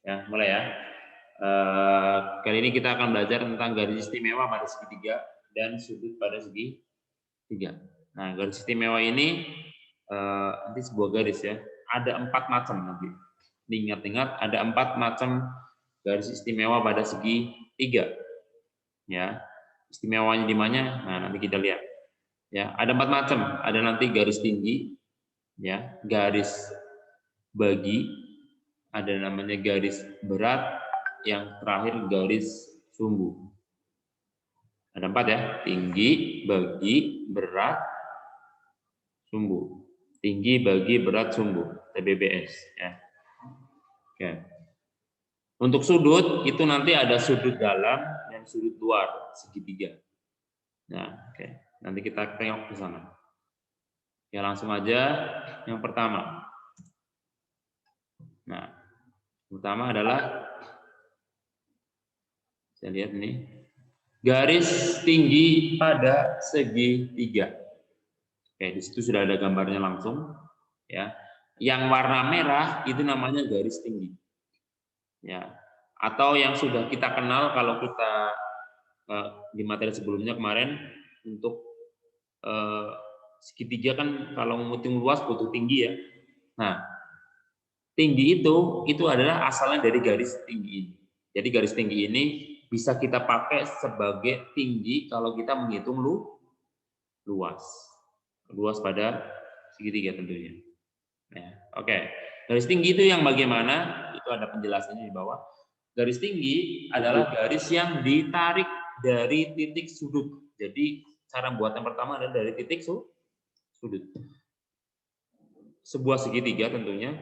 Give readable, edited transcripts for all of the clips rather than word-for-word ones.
Ya, mulai ya. Kali ini kita akan belajar tentang garis istimewa pada segitiga dan sudut pada segitiga. Nah, garis istimewa ini nanti sebuah garis ya. Ada 4 macam nanti. Diingat-ingat ada 4 macam garis istimewa pada segitiga. Ya, istimewanya di mana? Nah, nanti kita lihat. Ya, ada 4 macam. Ada nanti garis tinggi, ya, garis bagi, ada namanya garis berat, yang terakhir garis sumbu. Ada 4 ya, tinggi, bagi, berat, sumbu. Tinggi, bagi, berat, sumbu. TBBS ya. Oke. Untuk sudut itu nanti ada sudut dalam dan sudut luar segitiga. Nah, oke. Nanti kita tengok ke sana. Ya, langsung aja yang pertama. Nah, pertama adalah saya lihat ini garis tinggi pada segitiga. Oke, di situ sudah ada gambarnya langsung, ya. Yang warna merah itu namanya garis tinggi, ya. Atau yang sudah kita kenal kalau kita di materi sebelumnya kemarin untuk segitiga kan kalau menghitung luas butuh tinggi ya. Nah, tinggi itu adalah asalnya dari garis tinggi ini. Jadi garis tinggi ini bisa kita pakai sebagai tinggi kalau kita menghitung luas pada segitiga tentunya. Ya, oke. Garis tinggi itu yang bagaimana? Itu ada penjelasannya di bawah. Garis tinggi adalah garis yang ditarik dari titik sudut. Jadi cara buat yang pertama adalah dari titik sudut. Sebuah segitiga tentunya,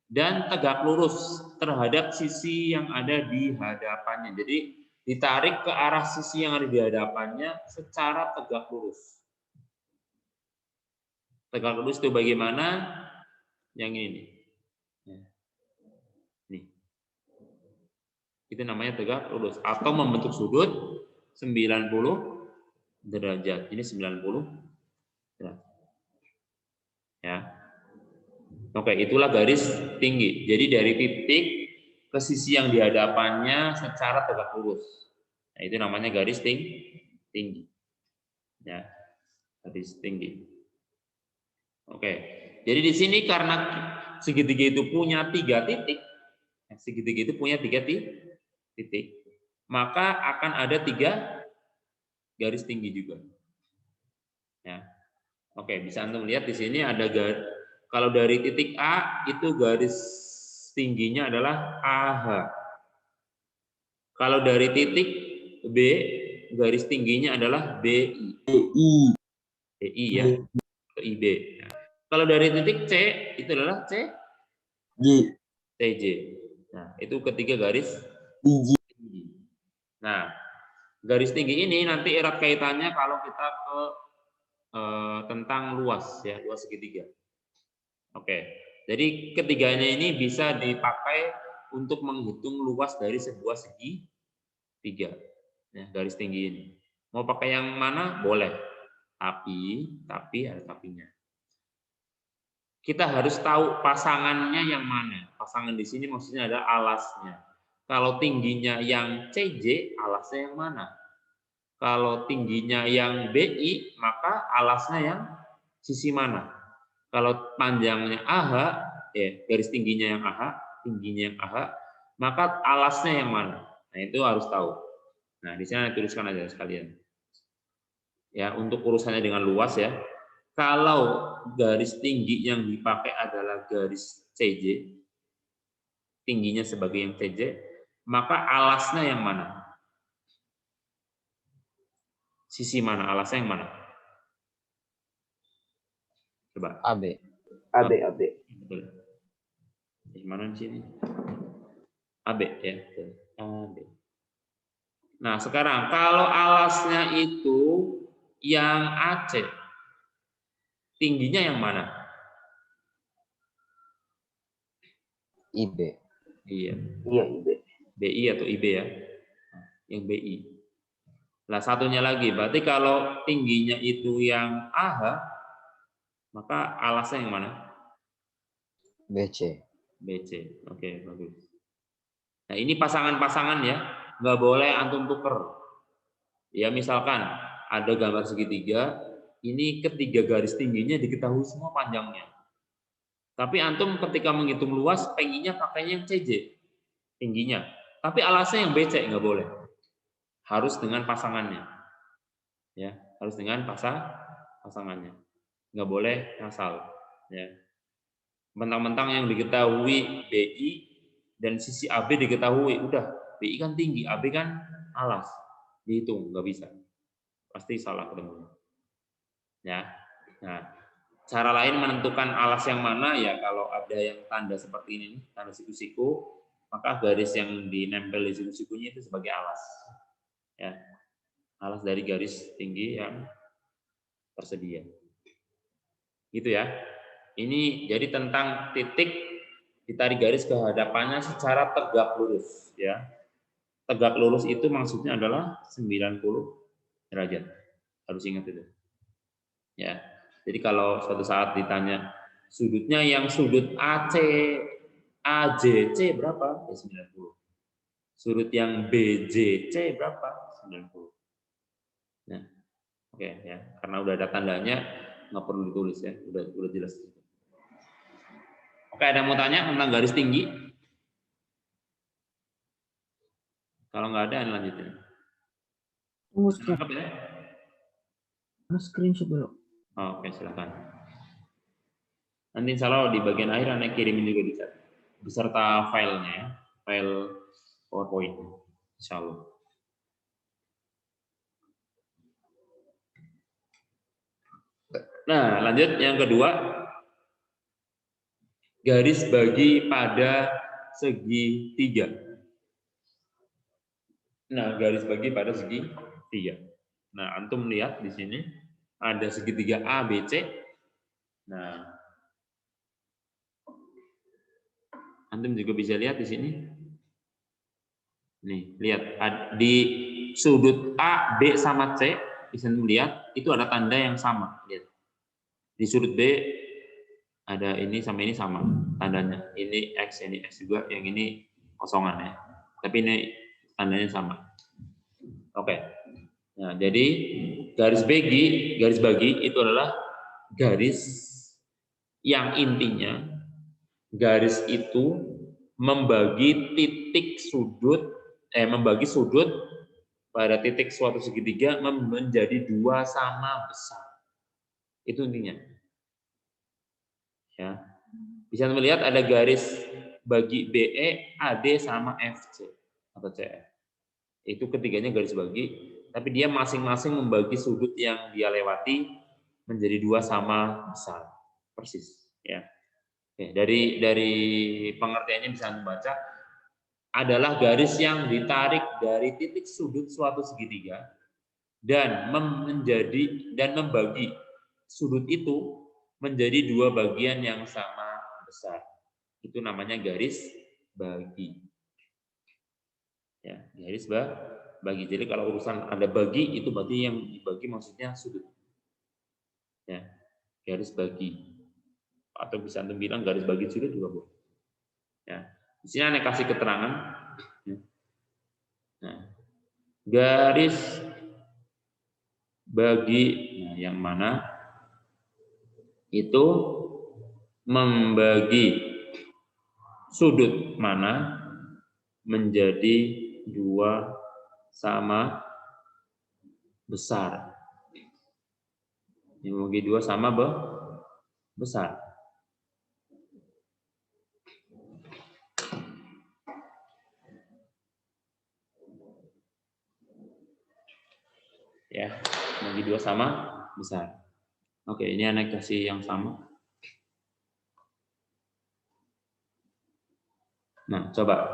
dan tegak lurus terhadap sisi yang ada di hadapannya. Jadi ditarik ke arah sisi yang ada di hadapannya secara tegak lurus. Tegak lurus itu bagaimana? Yang ini. Nih. Itu namanya tegak lurus atau membentuk sudut 90 derajat. Ini 90 derajat. Ya. Oke, itulah garis tinggi. Jadi dari titik ke sisi yang di hadapannya secara tegak lurus. Nah, itu namanya garis tinggi. Ya. Garis tinggi. Oke. Jadi di sini karena segitiga itu punya 3 titik, segitiga itu punya 3 titik, maka akan ada 3 garis tinggi juga. Ya. Oke, bisa Anda lihat di sini ada kalau dari titik A itu garis tingginya adalah AH. Kalau dari titik B garis tingginya adalah BI. BI ya. IB. Ya. Kalau dari titik C itu adalah TJ. Nah, itu ketiga garis tinggi. Nah, garis tinggi ini nanti erat kaitannya kalau kita ke tentang luas ya, luas segitiga. Oke. Jadi ketiganya ini bisa dipakai untuk menghitung luas dari sebuah segitiga. Ya, garis tinggi ini. Mau pakai yang mana? Boleh. Tapi ada tapinya. Kita harus tahu pasangannya yang mana. Pasangan di sini maksudnya ada alasnya. Kalau tingginya yang CJ, alasnya yang mana? Kalau tingginya yang BI, maka alasnya yang sisi mana? Kalau panjangnya AH, garis tingginya yang AH, tingginya yang AH, maka alasnya yang mana? Nah, itu harus tahu. Nah, di sini tuliskan aja sekalian. Ya, untuk urusannya dengan luas ya. Kalau garis tinggi yang dipakai adalah garis CJ, tingginya sebagai yang CJ, maka alasnya yang mana? Sisi mana? Alasnya yang mana? Coba. AB. Betul. Di mana di sini? AB ya. AB. Nah, sekarang kalau alasnya itu yang AC, tingginya yang mana? IB. Iya. IB. BI atau IB ya. Yang BI. Nah, satunya lagi, berarti kalau tingginya itu yang AH, maka alasnya yang mana? BC. BC. Oke, bagus. Nah, ini pasangan-pasangan ya, nggak boleh antum tuker. Ya, misalkan ada gambar segitiga, ini ketiga garis tingginya diketahui semua panjangnya. Tapi antum ketika menghitung luas, pengennya pakainya yang CJ tingginya. Tapi alasnya yang BC nggak boleh. Harus dengan pasangannya. Ya, harus dengan pasangannya. Nggak boleh asal. Ya. Mentang-mentang yang diketahui BI dan sisi AB diketahui, udah BI kan tinggi, AB kan alas, dihitung nggak bisa, pasti salah ketemu. Ya, nah cara lain menentukan alas yang mana ya kalau ada yang tanda seperti ini, tanda siku-siku, maka garis yang dinempel di siku-sikunya itu sebagai alas. Ya, alas dari garis tinggi yang tersedia. Gitu ya. Ini jadi tentang titik ditarik garis ke hadapannya secara tegak lurus ya. Tegak lurus itu maksudnya adalah 90 derajat. Harus ingat itu. Ya. Jadi kalau suatu saat ditanya sudutnya yang sudut AC AJC berapa? Ya 90. Sudut yang BJC berapa? 90. Nah, oke ya. Karena udah ada tandanya nggak perlu ditulis ya. Udah jelas. Oke, ada yang mau tanya tentang garis tinggi? Kalau nggak ada, lanjutin. Lengkap ya? Screenshot dulu. Oh, oke, silakan. Nanti insya Allah di bagian akhir Anda kirimin juga di chat. Beserta filenya ya. File PowerPoint. Insya Allah. Nah, lanjut yang kedua. Garis bagi pada segitiga. Nah, garis bagi pada segitiga. Nah, antum lihat di sini ada segitiga A, B, C. Nah, antum juga bisa lihat di sini. Nih, lihat di sudut A, B sama C, bisa lihat itu ada tanda yang sama. Lihat. Di sudut B ada ini sama tandanya. Ini X juga, yang ini kosongan ya. Tapi ini tandanya sama. Oke. Nah, jadi garis bagi itu adalah garis yang intinya garis itu membagi sudut pada titik suatu segitiga menjadi dua sama besar. Itu intinya. Ya. Bisa melihat ada garis bagi BE, AD sama FC atau CF. Itu ketiganya garis bagi, tapi dia masing-masing membagi sudut yang dia lewati menjadi dua sama besar. Persis, ya. Oke, dari pengertiannya bisa membaca adalah garis yang ditarik dari titik sudut suatu segitiga dan membagi sudut itu menjadi dua bagian yang sama besar. Itu namanya garis bagi. Ya, garis bagi. Jadi kalau urusan ada bagi, itu berarti yang dibagi maksudnya sudut. Ya, garis bagi. Atau bisa antum bilang garis bagi sudut juga boleh. Ya, di sini Anda kasih keterangan. Nah, garis bagi, nah, yang mana itu membagi sudut mana menjadi dua sama besar. Yang membagi dua sama besar. Ya, membagi dua sama besar. Oke, ini Anda kasih yang sama. Nah, coba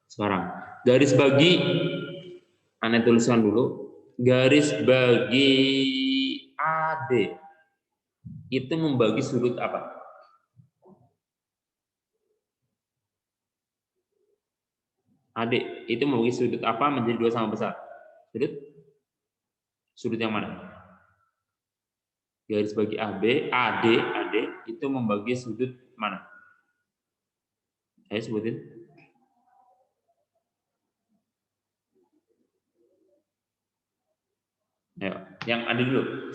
sekarang garis bagi Anda tuliskan dulu. Garis bagi AD itu membagi sudut apa? AD itu membagi sudut apa menjadi dua sama besar? Sudut yang mana? Garis bagi AB, AD itu membagi sudut mana? Saya sebutin. Ya, yang ada dulu.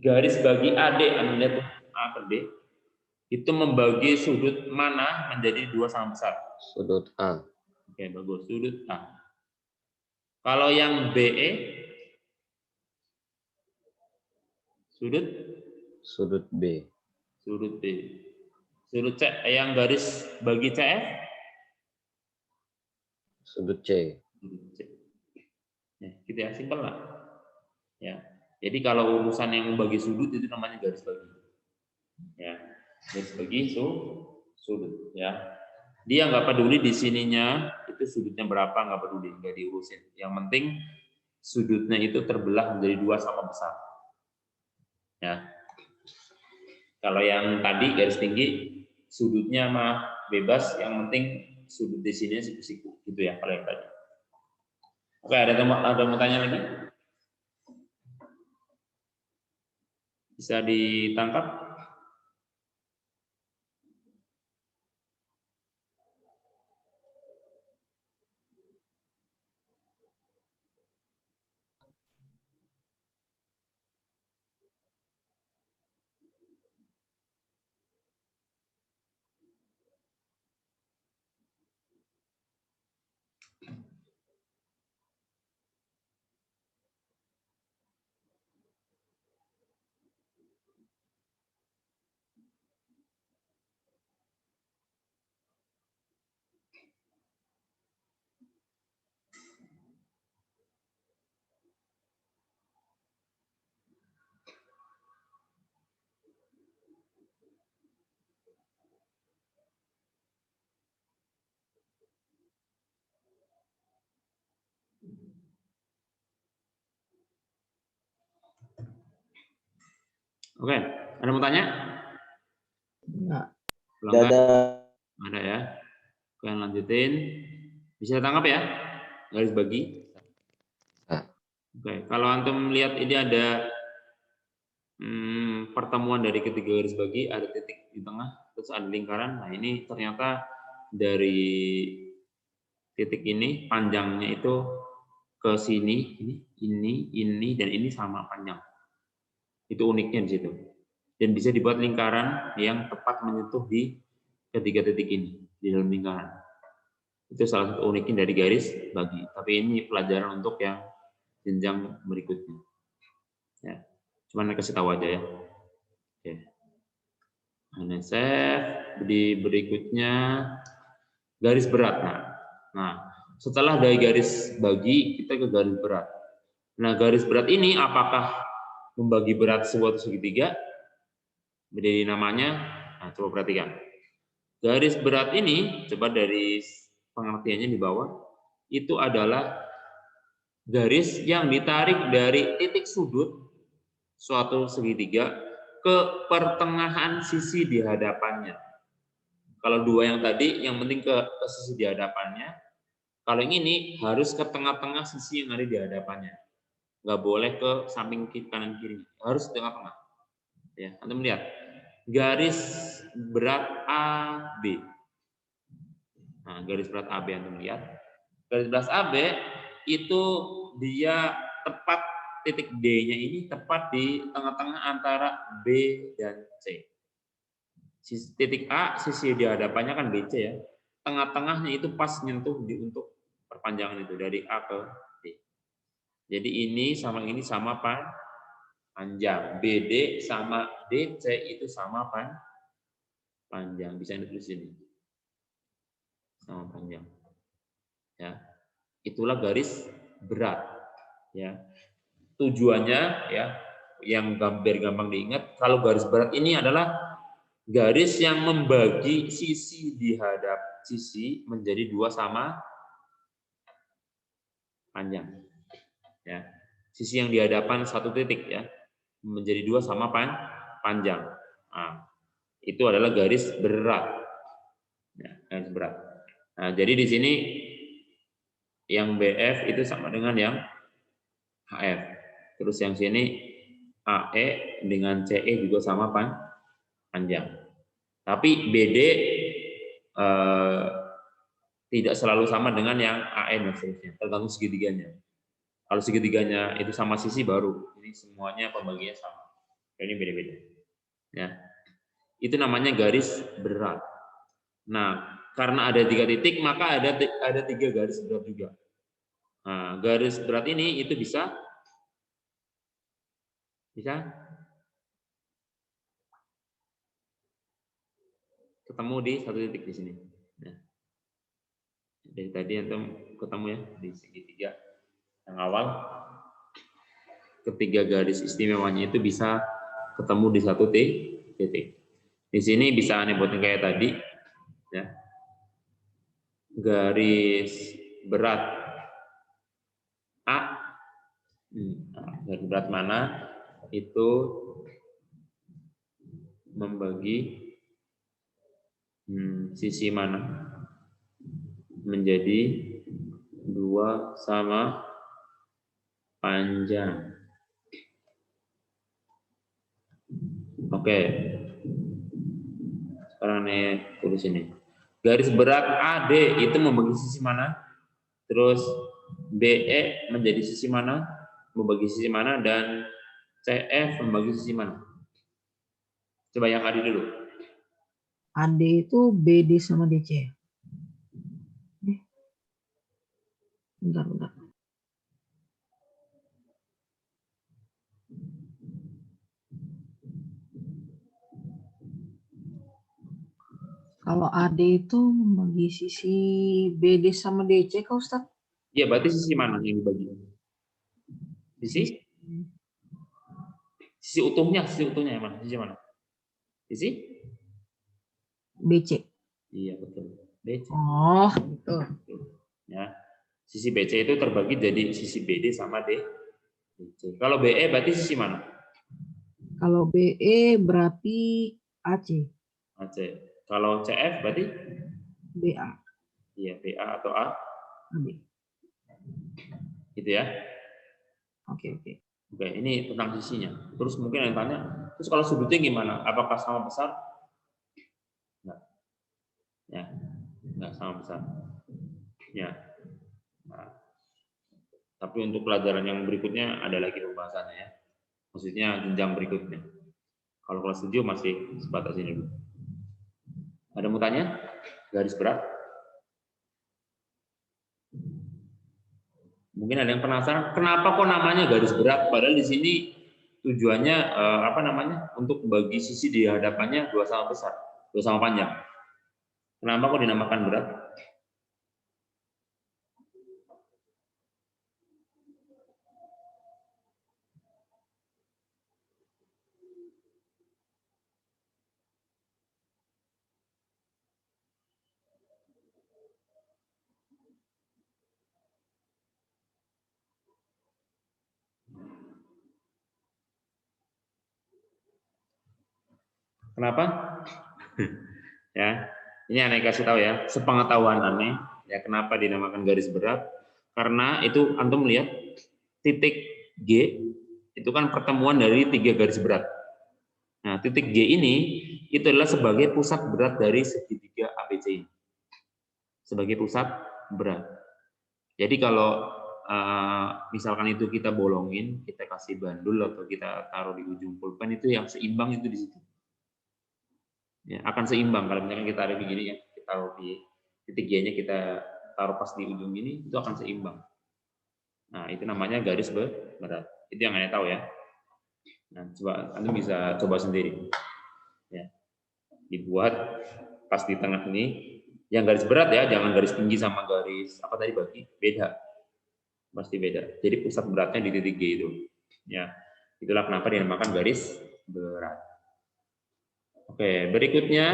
Garis bagi AD, Anda lihat A ke D, itu membagi sudut mana menjadi dua sama besar? Sudut A. Oke, bagus. Sudut A. Kalau yang BE, sudut? Sudut B. Sudut B. Sudut C, yang garis bagi CF? Sudut C. Sudut C. Ya, gitu ya, simpel lah. Ya. Jadi kalau urusan yang membagi sudut itu namanya garis bagi. Ya, garis bagi sudut. Ya, dia nggak peduli di sininya itu sudutnya berapa, nggak peduli, nggak diurusin. Yang penting sudutnya itu terbelah menjadi dua sama besar. Ya, kalau yang tadi garis tinggi sudutnya mah bebas, yang penting sudut di sini siku-siku gitu ya kalau yang tadi. Oke, ada mau tanya lagi? Bisa ditangkap? Oke, ada mau tanya? Enggak. Ada ya. Oke, lanjutin. Bisa tangkap ya? Garis bagi. Nah. Oke, kalau antum lihat ini ada pertemuan dari ketiga garis bagi, ada titik di tengah, terus ada lingkaran. Nah, ini ternyata dari titik ini panjangnya itu ke sini, ini, dan ini sama panjang. Itu uniknya di situ. Dan bisa dibuat lingkaran yang tepat menyentuh di ketiga titik ini, di dalam lingkaran. Itu salah satu uniknya dari garis bagi. Tapi ini pelajaran untuk yang jenjang berikutnya. Ya, cuman kasih tahu aja ya. Oke. NSF di berikutnya garis berat. Nah, setelah dari garis bagi kita ke garis berat. Nah, garis berat ini apakah membagi berat suatu segitiga? Menjadi namanya. Nah, coba perhatikan. Garis berat ini, coba dari pengertiannya di bawah, itu adalah garis yang ditarik dari titik sudut suatu segitiga ke pertengahan sisi di hadapannya. Kalau dua yang tadi, yang penting ke sisi di hadapannya. Kalau yang ini harus ke tengah-tengah sisi yang ada di hadapannya. Nggak boleh ke samping kanan kiri, harus tengah-tengah. Ya, Anda melihat garis berat AB. Nah, garis berat AB Anda melihat. Garis berat AB itu dia tepat titik D-nya ini tepat di tengah-tengah antara B dan C. Titik A, sisi di hadapannya kan BC ya. Tengah-tengahnya itu pas nyentuh untuk perpanjangan itu dari A ke D. Jadi ini sama panjang. BD sama DC itu sama panjang. Bisa ditulis sini. Sama panjang. Ya. Itulah garis berat. Ya. Tujuannya ya yang biar gampang diingat, kalau garis berat ini adalah garis yang membagi sisi di hadap sisi menjadi dua sama panjang. Ya. Sisi yang di hadapan satu titik ya menjadi dua sama panjang. Nah, itu adalah garis berat. Ya, garis berat. Nah, jadi di sini yang BF itu sama dengan yang HF. Terus yang sini AE dengan CE juga sama panjang. Tapi BD tidak selalu sama dengan yang AN dan seterusnya, tergantung segitiganya. Kalau segitiganya itu sama sisi baru. Ini semuanya pembagiannya sama. Ini beda-beda. Ya. Itu namanya garis berat. Nah, karena ada 3 titik, maka ada 3 garis berat juga. Nah, garis berat ini itu bisa ketemu di 1 titik di sini. Nah, dari tadi antum ketemu ya di segitiga yang awal. Ketiga garis istimewanya itu bisa ketemu di 1 titik. Di sini bisa aneh buatnya kayak tadi, ya. Garis berat A, garis berat mana itu membagi sisi mana menjadi 2 sama panjang. Oke. Sekarang nih tulis ini. Garis berat AD itu membagi sisi mana? Terus BE menjadi sisi mana? Membagi sisi mana? Dan CF membagi sisi mana? Coba yang AD dulu. AD itu BD sama DC. Bentar. Kalau AD itu membagi sisi BD sama DC, Kak Ustaz? Iya, berarti sisi mana yang dibagi? Sisi utuhnya yang mana? Sisi mana? Sisi? BC. Iya, betul. BC. Oh, gitu. Ya. Sisi BC itu terbagi jadi sisi BD sama DC. Kalau BE berarti sisi mana? Kalau BE berarti AC. AC. Kalau CF berarti? BA. Iya, BA atau A. AB. Gitu ya. Oke. Oke, ini tentang sisinya. Terus mungkin yang tanya, terus kalau sudutnya gimana? Apakah sama besar? Enggak. Ya, enggak sama besar. Ya. Nah, tapi untuk pelajaran yang berikutnya ada lagi pembahasannya ya. Maksudnya jenjang berikutnya. Kalau kelas 7 masih sebatas ini dulu. Ada mau tanya? Garis berat? Mungkin ada yang penasaran, kenapa kok namanya garis berat? Padahal di sini tujuannya untuk bagi sisi di hadapannya 2 sama besar, 2 sama panjang. Kenapa kok dinamakan berat? Kenapa? Ya, ini aneh kasih tahu ya, sepengetahuan aneh ya kenapa dinamakan garis berat? Karena itu antum lihat titik G itu kan pertemuan dari 3 garis berat. Nah, titik G ini itu adalah sebagai pusat berat dari segitiga ABC ini. Sebagai pusat berat. Jadi kalau misalkan itu kita bolongin, kita kasih bandul atau kita taruh di ujung pulpen itu yang seimbang itu di situ. Ya, akan seimbang kalau misalkan kita ada begini ya, kita taruh di titik G-nya kita taruh pas di ujung ini itu akan seimbang. Nah, itu namanya garis berat. Itu yang Anda tahu ya. Nah, coba Anda bisa coba sendiri. Ya. Dibuat pas di tengah ini yang garis berat ya, jangan garis tinggi sama garis apa tadi bagi, beda. Pasti beda. Jadi pusat beratnya di titik G itu. Ya. Itulah kenapa dinamakan garis berat. Oke, berikutnya,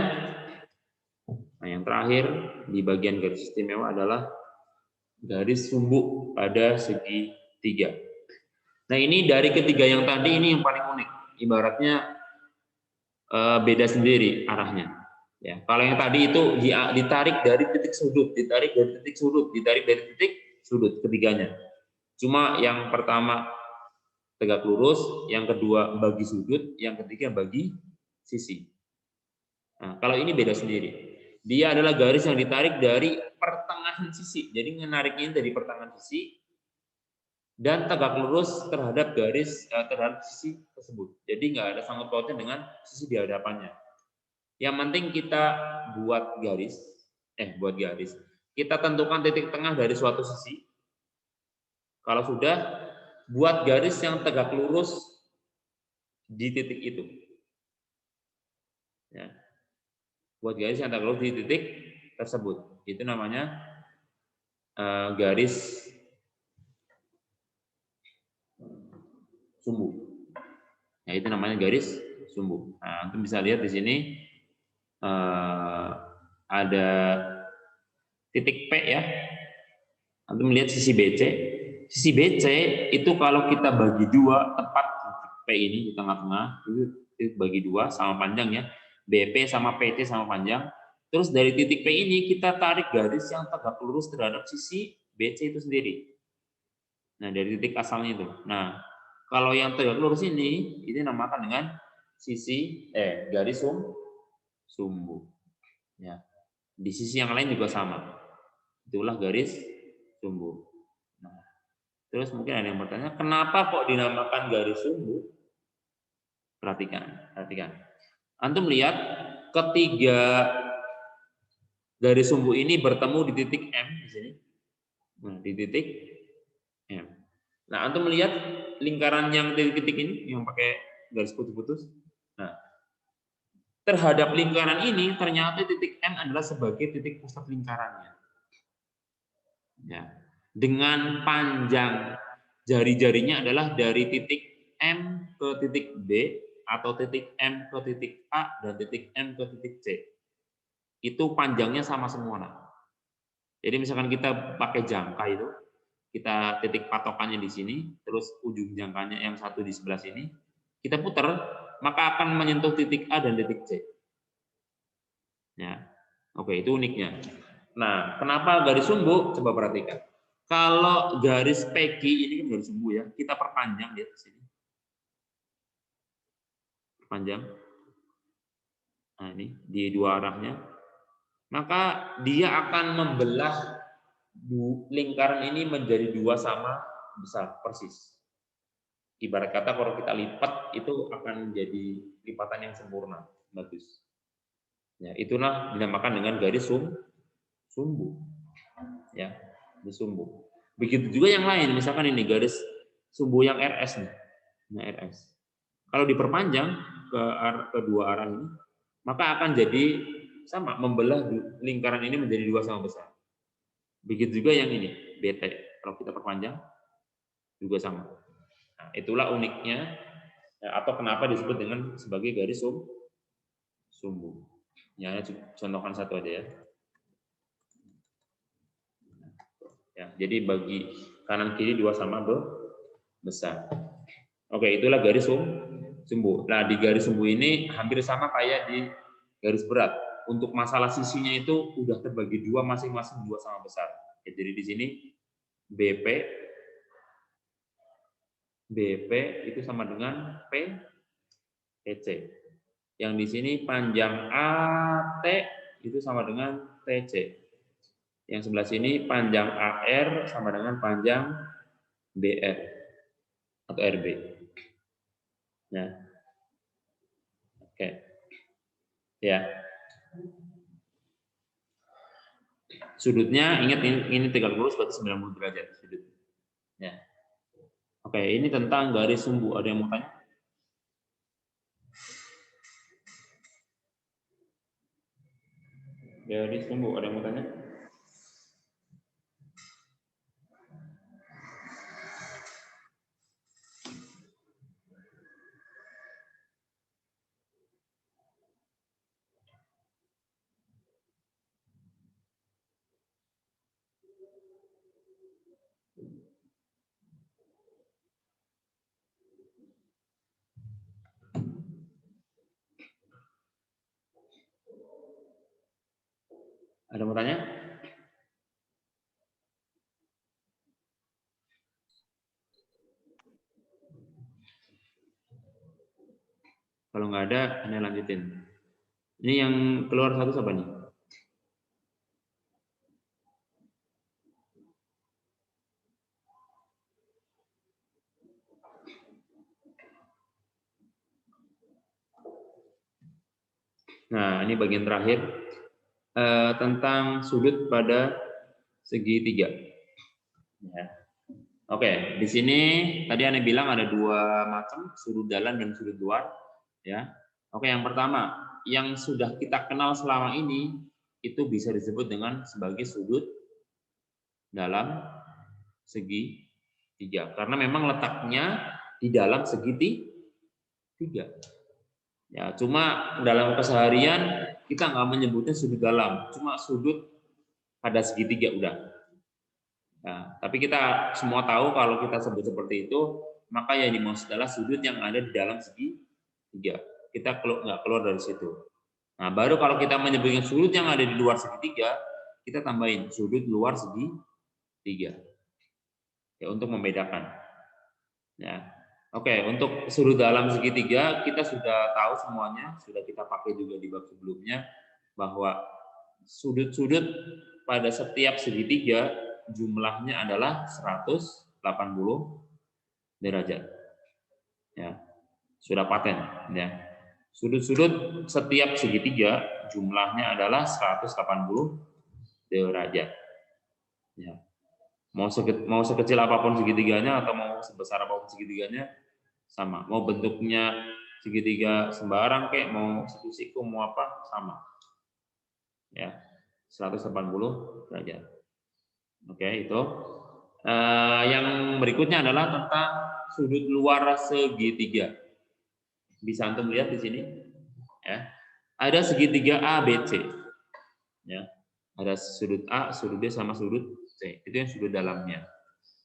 nah yang terakhir di bagian garis istimewa adalah garis sumbu pada segi 3. Nah ini dari ketiga yang tadi ini yang paling unik, ibaratnya beda sendiri arahnya. Ya, kalau yang tadi itu ditarik dari titik sudut, ditarik dari titik sudut ketiganya. Cuma yang pertama tegak lurus, yang kedua bagi sudut, yang ketiga bagi sisi. Nah, kalau ini beda sendiri. Dia adalah garis yang ditarik dari pertengahan sisi. Jadi menariknya dari pertengahan sisi dan tegak lurus terhadap terhadap sisi tersebut. Jadi nggak ada sangkut pautnya dengan sisi di hadapannya. Yang penting kita buat garis. Kita tentukan titik tengah dari suatu sisi. Kalau sudah, buat garis yang tegak lurus di titik itu. Ya. Buat garis yang tegak lurus di titik tersebut. Itu namanya garis sumbu. Nah, itu namanya garis sumbu. Nah, Antum bisa lihat di sini ada titik P ya. Antum melihat sisi BC. Sisi BC itu kalau kita bagi dua, tepat titik P ini di tengah-tengah, itu bagi dua sama panjangnya. BP sama PC sama panjang. Terus dari titik P ini kita tarik garis yang tegak lurus terhadap sisi BC itu sendiri. Nah, dari titik asalnya itu. Nah, kalau yang tegak lurus ini dinamakan dengan sisi garis sumbu. Ya. Di sisi yang lain juga sama. Itulah garis sumbu. Nah, terus mungkin ada yang bertanya, kenapa kok dinamakan garis sumbu? Perhatikan. Antum lihat ketiga garis sumbu ini bertemu di titik M di sini. Nah, di titik M. Nah, antum melihat lingkaran yang titik ini yang pakai garis putus-putus. Nah, terhadap lingkaran ini ternyata titik M adalah sebagai titik pusat lingkarannya. Ya. Dengan panjang jari-jarinya adalah dari titik M ke titik B atau titik M ke titik A dan titik M ke titik C. Itu panjangnya sama semua. Nah. Jadi misalkan kita pakai jangka itu, kita titik patokannya di sini, terus ujung jangkanya yang satu di sebelah sini, kita putar, maka akan menyentuh titik A dan titik C. Ya, oke, itu uniknya. Nah, kenapa garis sumbu? Coba perhatikan. Kalau garis PQ ini kan garis sumbu ya, kita perpanjang di sini. Perpanjang. Nah, ini di dua arahnya. Maka dia akan membelah lingkaran ini menjadi dua sama besar persis. Ibarat kata kalau kita lipat itu akan menjadi lipatan yang sempurna, bagus. Ya, itulah dinamakan dengan garis sumbu. Ya, di sumbu. Begitu juga yang lain, misalkan ini garis sumbu yang RS nih. Nah, RS. Kalau diperpanjang ke kedua arah ini, maka akan jadi sama, membelah lingkaran ini menjadi dua sama besar. Begitu juga yang ini, BT. Kalau kita perpanjang juga sama. Nah, itulah uniknya atau kenapa disebut dengan sebagai garis sumbu. Ya, contohkan satu aja ya. Ya, jadi bagi kanan kiri dua sama besar. Oke, itulah garis sumbu. Nah, di garis sumbu ini hampir sama kayak di garis berat. Untuk masalah sisinya itu udah terbagi dua, masing-masing dua sama besar. Ya, jadi di sini BP itu sama dengan PC. Yang di sini panjang AT itu sama dengan TC. Yang sebelah sini panjang AR sama dengan panjang BR atau RB. Ya. Oke. Ya. Sudutnya ingat ini tegak lurus berarti 90 derajat sudut. Ya. Oke, ini tentang garis sumbu. Ada yang mau tanya? Garis sumbu, ada yang mau tanya? Ada yang mau tanya? Kalau nggak ada, Anda lanjutin. Ini yang keluar satu siapa nih? Nah, ini bagian terakhir tentang sudut pada segitiga. Ya. Oke, di sini tadi Ane bilang ada dua macam, sudut dalam dan sudut luar. Ya. Oke, yang pertama, yang sudah kita kenal selama ini itu bisa disebut dengan sebagai sudut dalam segitiga, karena memang letaknya di dalam segitiga. Ya, cuma dalam keseharian kita nggak menyebutnya sudut dalam, cuma sudut pada segitiga udah. Nah, tapi kita semua tahu kalau kita sebut seperti itu, maka yang dimaksud adalah sudut yang ada di dalam segitiga. Kita nggak keluar dari situ. Nah, baru kalau kita menyebutkan sudut yang ada di luar segitiga, kita tambahin sudut luar segitiga. Ya, untuk membedakan. Ya. Oke, untuk sudut dalam segitiga kita sudah tahu semuanya, sudah kita pakai juga di bab sebelumnya, bahwa sudut-sudut pada setiap segitiga jumlahnya adalah 180 derajat. Ya, sudah paten. Ya, sudut-sudut setiap segitiga jumlahnya adalah 180 derajat. Ya. Mau sekecil apapun segitiganya atau mau sebesar apapun segitiganya sama. Mau bentuknya segitiga sembarang kayak mau siku-siku mau apa sama. Ya, 180 derajat. Oke, itu. Yang berikutnya adalah tentang sudut luar segitiga. Bisa antum lihat di sini. Ya. Ada segitiga A, B, C. Ya. Ada sudut A, sudut B sama sudut C. Itu yang sudut dalamnya.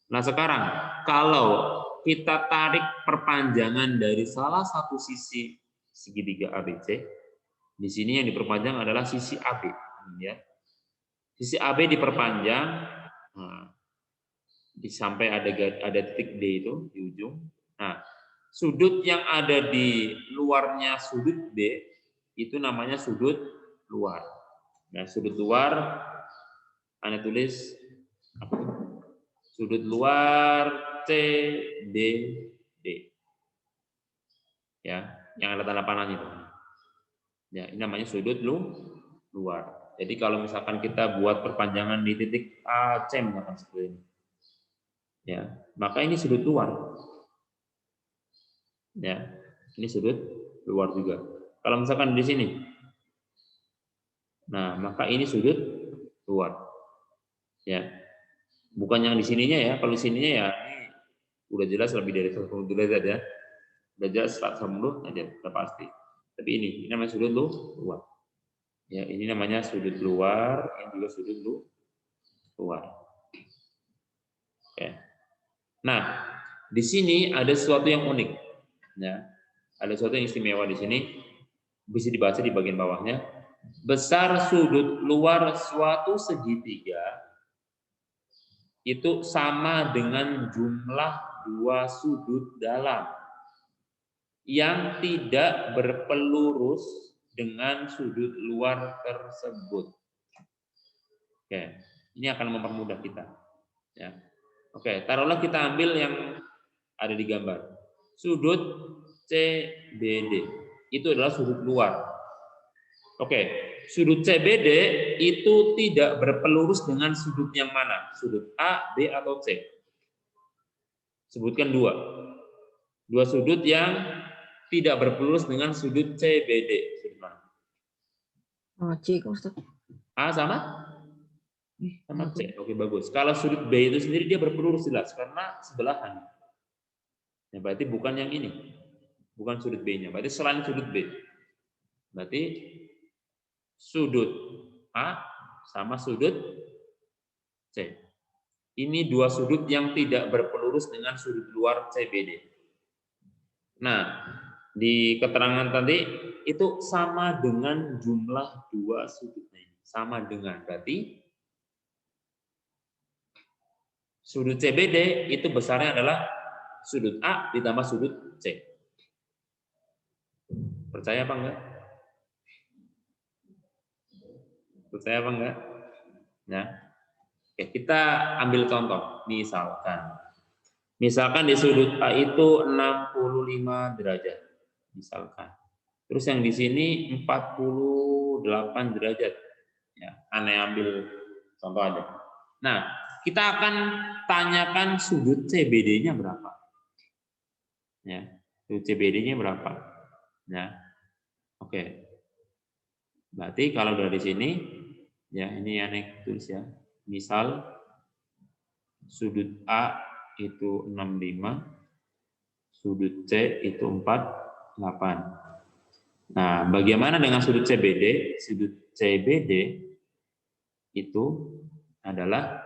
Nah, sekarang kalau kita tarik perpanjangan dari salah satu sisi segitiga ABC, di sini yang diperpanjang adalah sisi AB, ya. Sisi AB diperpanjang, nah, sampai ada titik D itu di ujung. Nah, sudut yang ada di luarnya sudut B itu namanya sudut luar. Nah, sudut luar, Anda tulis apa? Sudut luar CDD. Ya, yang ada tanda panahnya itu. Ya, ini namanya sudut luar. Jadi kalau misalkan kita buat perpanjangan di titik AC misalkan seperti ini. Ya, maka ini sudut luar. Ya, ini sudut luar juga. Kalau misalkan di sini. Nah, maka ini sudut luar. Ya. Bukan yang di sininya ya, kalau di sininya ya ini udah jelas lebih dari 180 derajat ya. Udah jelas 180 aja, udah pasti. Tapi ini namanya sudut luar. Ya, ini namanya sudut luar, ini juga sudut luar. Oke. Nah, di sini ada sesuatu yang unik. Ya. Ada sesuatu yang istimewa di sini. Bisa dibaca di bagian bawahnya. Besar sudut luar suatu segitiga itu sama dengan jumlah dua sudut dalam yang tidak berpelurus dengan sudut luar tersebut. Oke, ini akan mempermudah kita. Ya. Oke, taruhlah kita ambil yang ada di gambar. Sudut CBD itu adalah sudut luar. Oke, sudut CBD itu tidak berpelurus dengan sudut yang mana? Sudut A, B, atau C? Sebutkan dua. Dua sudut yang tidak berpelurus dengan sudut CBD. Sudut mana? C, Ustaz. A sama? Sama C. Oke, bagus. Kalau sudut B itu sendiri dia berpelurus jelas karena sebelahan. Ya, berarti bukan yang ini. Bukan sudut B-nya. Berarti selain sudut B. Berarti sudut A sama sudut C. Ini dua sudut yang tidak berpelurus dengan sudut luar CBD. Nah, di keterangan tadi itu sama dengan jumlah dua sudutnya. Sama dengan, berarti sudut CBD itu besarnya adalah sudut A ditambah sudut C. Percaya apa enggak? Percaya apa enggak? Nah, oke, kita ambil contoh. Misalkan di sudut A itu 65 derajat. Misalkan. Terus yang di sini 48 derajat. Ya, aneh ambil contoh aja. Nah, kita akan tanyakan sudut CBD-nya berapa. Ya, sudut CBD-nya berapa. Ya, oke. Berarti kalau dari sini, ya ini aneh tulis ya. Misal sudut A itu 65, sudut C itu 48. Nah, bagaimana dengan sudut CBD? Sudut CBD itu adalah,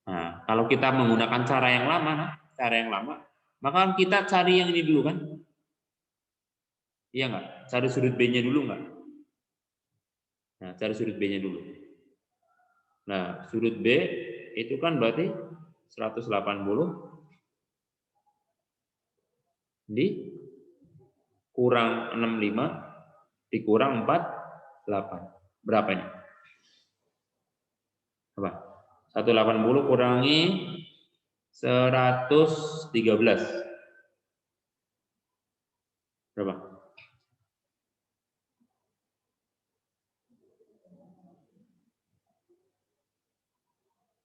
nah, kalau kita menggunakan cara yang lama, maka kita cari yang ini dulu kan? Iya nggak? Cari sudut B-nya dulu nggak? Nah, cari sudut B-nya dulu. Nah, sudut B itu kan berarti 180 dikurang 65 dikurang 48. Berapa ini? Apa? 180 kurangi 113. Berapa?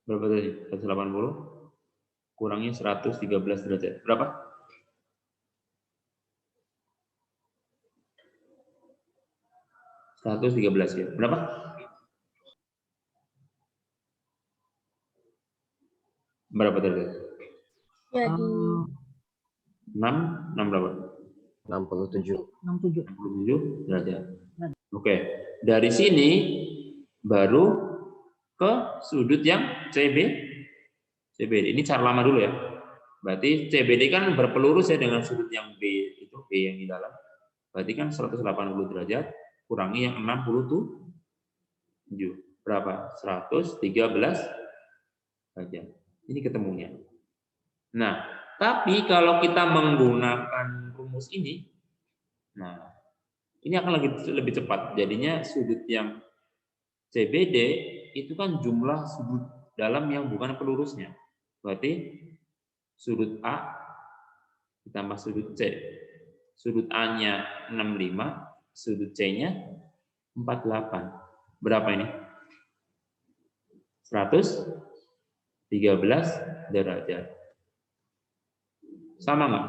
Berapa tadi? 180 kurangi 113 derajat. Berapa? ya. Berapa? Berapa tadi? Jadi 6 berapa? 67. 67 derajat. Oke. Dari sini baru ke sudut yang CBD. Ini cara lama dulu ya. Berarti CBD kan berpelurus ya dengan sudut yang B itu, B yang di dalam. Berarti kan 180 derajat kurangi yang 67. Berapa? 113 derajat. Ini ketemunya. Nah, tapi kalau kita menggunakan rumus ini, nah, ini akan lebih cepat. Jadinya sudut yang CBD itu kan jumlah sudut dalam yang bukan pelurusnya. Berarti sudut A ditambah sudut C. Sudut A-nya 65, sudut C-nya 48. Berapa ini? 113 derajat. Sama nggak?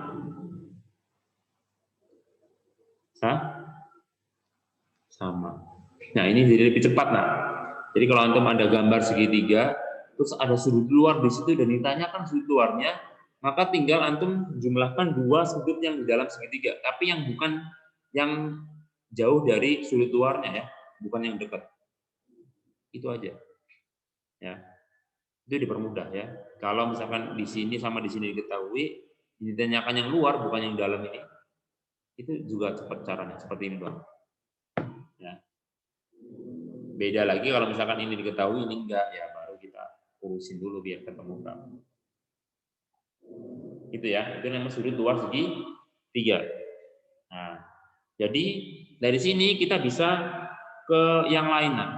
Sama. Nah, ini jadi lebih cepat, nah. Jadi kalau antum ada gambar segitiga, terus ada sudut luar di situ dan ditanyakan sudut luarnya, maka tinggal antum jumlahkan dua sudut yang di dalam segitiga, tapi yang bukan yang jauh dari sudut luarnya ya, bukan yang dekat. Itu aja. Ya. Itu dipermudah ya. Kalau misalkan di sini sama di sini diketahui, ditanyakan yang luar bukan yang dalam ini, itu juga cepat caranya seperti ini bang. Ya. Beda lagi kalau misalkan ini diketahui ini enggak, ya baru kita urusin dulu biar ketemu berapa. Itu ya, itu namanya sudut luar segitiga. Nah, jadi dari sini kita bisa ke yang lain. Nah.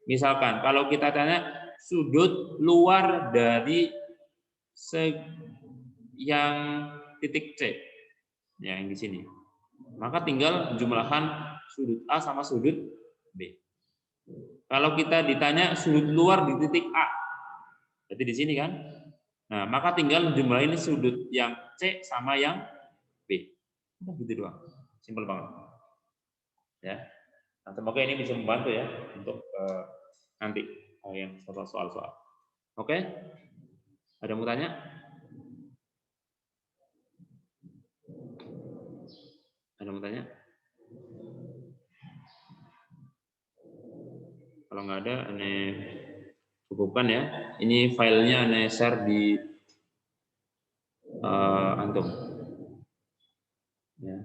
Misalkan kalau kita tanya sudut luar dari yang titik C, ya, yang di sini, maka tinggal jumlahkan sudut A sama sudut B. Kalau kita ditanya sudut luar di titik A, berarti di sini kan, nah maka tinggal jumlahin sudut yang C sama yang B. Udah gitu doang, simpel banget. Ya, nah, semoga ini bisa membantu ya untuk nanti yang soal-soal. Oke, ada mau tanya? Ada mau tanya? Kalau nggak ada, aneh cukupkan ya. Ini filenya aneh share di antum. Ya.